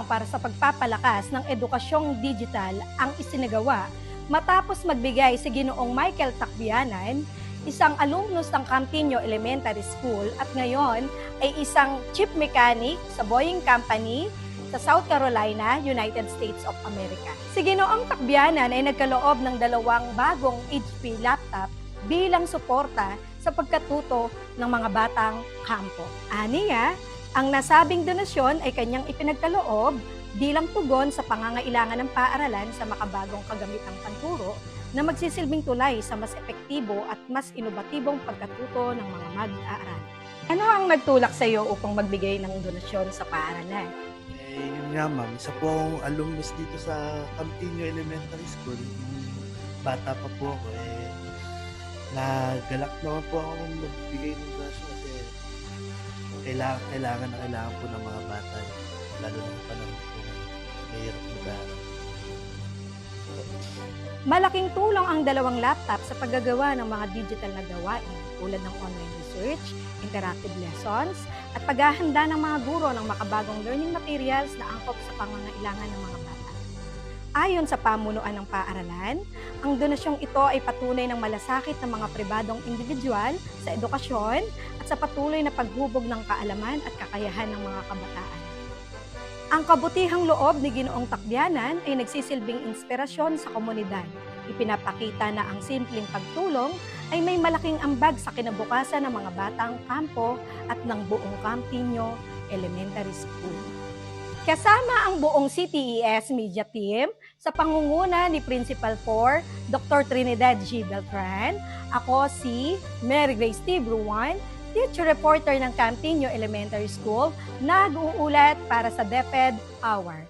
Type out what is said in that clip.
para sa pagpapalakas ng edukasyong digital ang isinagawa matapos magbigay si Ginoong Michael Tacbianan, isang alumnus ng Campino Elementary School at ngayon ay isang chief mechanic sa Boeing Company sa South Carolina, United States of America. Si Ginoong Tacbianan ay nagkaloob ng 2 bagong HP laptop bilang suporta sa pagkatuto ng mga batang kampo. Aniya, ang nasabing donasyon ay kanyang ipinagkaloob bilang tugon sa pangangailangan ng paaralan sa makabagong kagamitang panturo na magsisilbing tulay sa mas epektibo at mas inobatibong pagkatuto ng mga mag-aaral. Ano ang nagtulak sa iyo upang magbigay ng donasyon sa paaralan? Yun nga ma'am, isa po akong alumnus dito sa Campino Elementary School. Nung bata pa po ako, nagalak naman po ako magbigay ng donasyon kasi kailangan po ng mga bata, lalo na sa panahon po na mahirap mag-aaral. Malaking tulong ang 2 laptop sa paggagawa ng mga digital na gawain tulad ng online research, interactive lessons, at paghahanda ng mga guro ng makabagong learning materials na angkop sa pangangailangan ng mga bata. Ayon sa pamunuan ng paaralan, ang donasyong ito ay patunay ng malasakit ng mga pribadong individual sa edukasyon at sa patuloy na paghubog ng kaalaman at kakayahan ng mga kabataan. Ang kabutihang loob ni Ginoong Tacbianan ay nagsisilbing inspirasyon sa komunidad. Ipinapakita na ang simpleng pagtulong ay may malaking ambag sa kinabukasan ng mga batang kampo at ng buong Campino Elementary School. Kasama ang buong CTES Media Team sa pangunguna ni Principal 4, Dr. Trinidad G. Beltran, ako si Mary Grace T. Bruan, teacher reporter ng Campino Elementary School, nag-uulat para sa DepEd Hour.